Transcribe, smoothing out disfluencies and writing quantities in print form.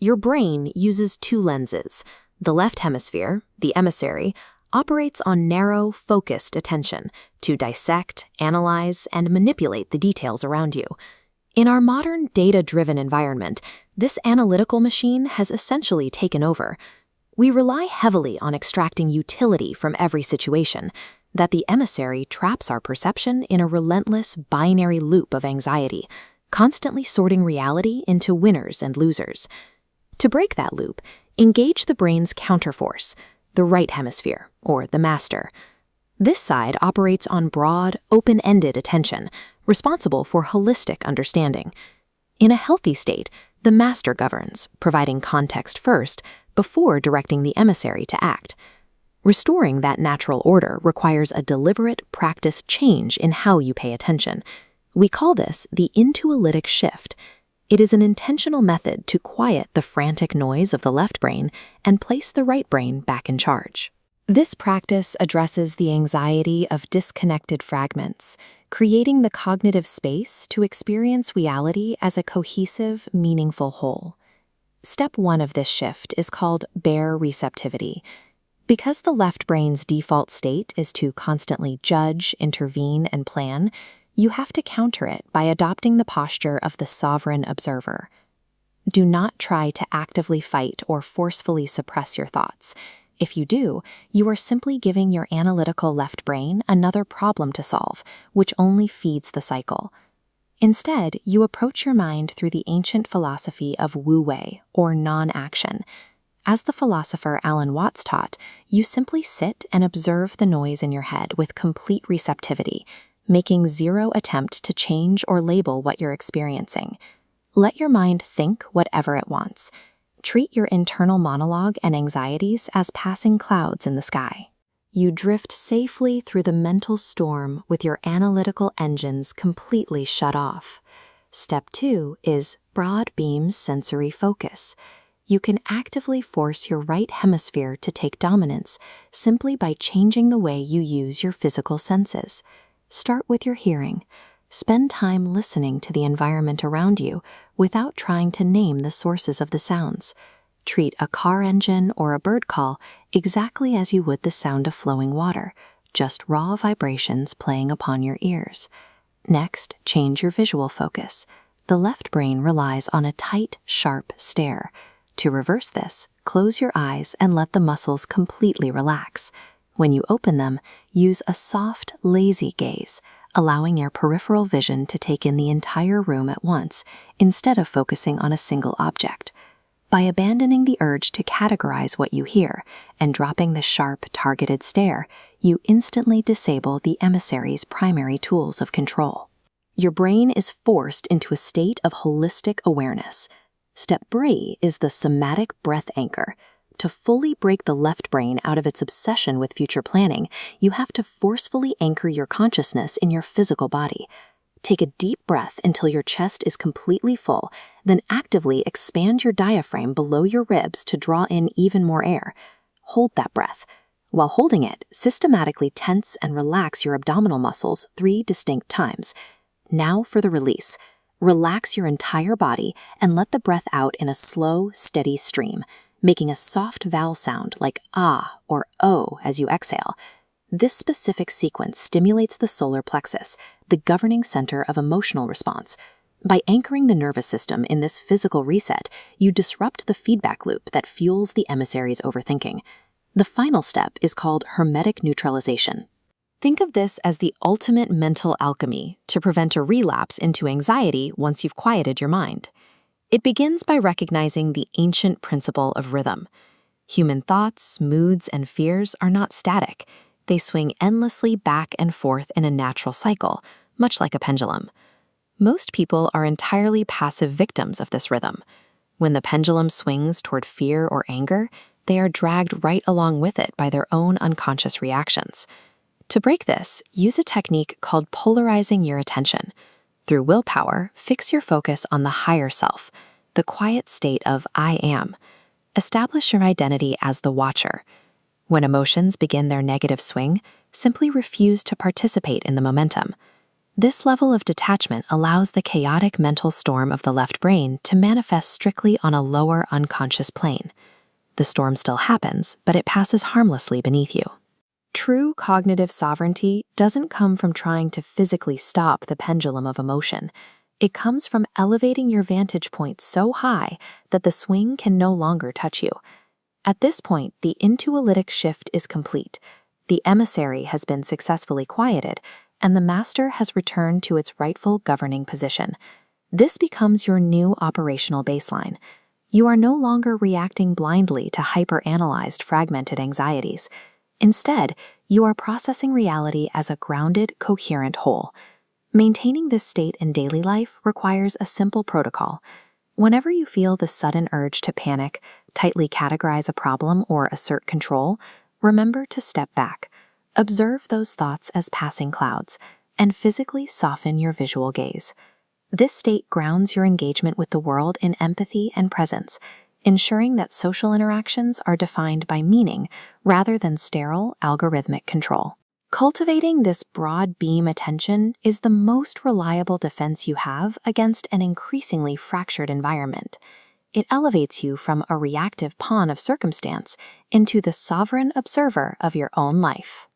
Your brain uses two lenses. The left hemisphere, the emissary, operates on narrow, focused attention to dissect, analyze, and manipulate the details around you. In our modern data-driven environment, this analytical machine has essentially taken over. We rely heavily on extracting utility from every situation, that the emissary traps our perception in a relentless binary loop of anxiety, constantly sorting reality into winners and losers. To break that loop, engage the brain's counterforce, the right hemisphere, or the master. This side operates on broad, open-ended attention, responsible for holistic understanding. In a healthy state, the master governs, providing context first, before directing the emissary to act. Restoring that natural order requires a deliberate, practiced change in how you pay attention. We call this the Intuilytic Shift. It is an intentional method to quiet the frantic noise of the left brain and place the right brain back in charge. This practice addresses the anxiety of disconnected fragments, creating the cognitive space to experience reality as a cohesive, meaningful whole. Step 1 of this shift is called bare receptivity. Because the left brain's default state is to constantly judge, intervene, and plan, you have to counter it by adopting the posture of the sovereign observer. Do not try to actively fight or forcefully suppress your thoughts. If you do, you are simply giving your analytical left brain another problem to solve, which only feeds the cycle. Instead, you approach your mind through the ancient philosophy of wu-wei, or non-action. As the philosopher Alan Watts taught, you simply sit and observe the noise in your head with complete receptivity, making zero attempt to change or label what you're experiencing. Let your mind think whatever it wants. Treat your internal monologue and anxieties as passing clouds in the sky. You drift safely through the mental storm with your analytical engines completely shut off. Step 2 is broad beam sensory focus. You can actively force your right hemisphere to take dominance simply by changing the way you use your physical senses. Start with your hearing. Spend time listening to the environment around you without trying to name the sources of the sounds. Treat a car engine or a bird call exactly as you would the sound of flowing water, just raw vibrations playing upon your ears. Next, change your visual focus. The left brain relies on a tight, sharp stare. To reverse this, close your eyes and let the muscles completely relax. When you open them, use a soft, lazy gaze, allowing your peripheral vision to take in the entire room at once, instead of focusing on a single object. By abandoning the urge to categorize what you hear and dropping the sharp, targeted stare, you instantly disable the emissary's primary tools of control. Your brain is forced into a state of holistic awareness. Step 3 is the somatic breath anchor. To fully break the left brain out of its obsession with future planning, you have to forcefully anchor your consciousness in your physical body. Take a deep breath until your chest is completely full, then actively expand your diaphragm below your ribs to draw in even more air. Hold that breath. While holding it, systematically tense and relax your abdominal muscles 3 distinct times. Now for the release. Relax your entire body and let the breath out in a slow, steady stream, making a soft vowel sound like ah or oh as you exhale. This specific sequence stimulates the solar plexus, the governing center of emotional response. By anchoring the nervous system in this physical reset, you disrupt the feedback loop that fuels the emissary's overthinking. The final step is called Hermetic neutralization. Think of this as the ultimate mental alchemy to prevent a relapse into anxiety once you've quieted your mind. It begins by recognizing the ancient principle of rhythm. Human thoughts, moods, and fears are not static. They swing endlessly back and forth in a natural cycle, much like a pendulum. Most people are entirely passive victims of this rhythm. When the pendulum swings toward fear or anger, they are dragged right along with it by their own unconscious reactions. To break this, use a technique called polarizing your attention. Through willpower, fix your focus on the higher self, the quiet state of I am. Establish your identity as the watcher. When emotions begin their negative swing, simply refuse to participate in the momentum. This level of detachment allows the chaotic mental storm of the left brain to manifest strictly on a lower unconscious plane. The storm still happens, but it passes harmlessly beneath you. True cognitive sovereignty doesn't come from trying to physically stop the pendulum of emotion. It comes from elevating your vantage point so high that the swing can no longer touch you. At this point, the Intuilytic Shift is complete. The emissary has been successfully quieted, and the master has returned to its rightful governing position. This becomes your new operational baseline. You are no longer reacting blindly to hyper-analyzed, fragmented anxieties. Instead, you are processing reality as a grounded, coherent whole. Maintaining this state in daily life requires a simple protocol. Whenever you feel the sudden urge to panic, tightly categorize a problem, or assert control, remember to step back. Observe those thoughts as passing clouds, and physically soften your visual gaze. This state grounds your engagement with the world in empathy and presence, ensuring that social interactions are defined by meaning rather than sterile, algorithmic control. Cultivating this broad beam attention is the most reliable defense you have against an increasingly fractured environment. It elevates you from a reactive pawn of circumstance into the sovereign observer of your own life.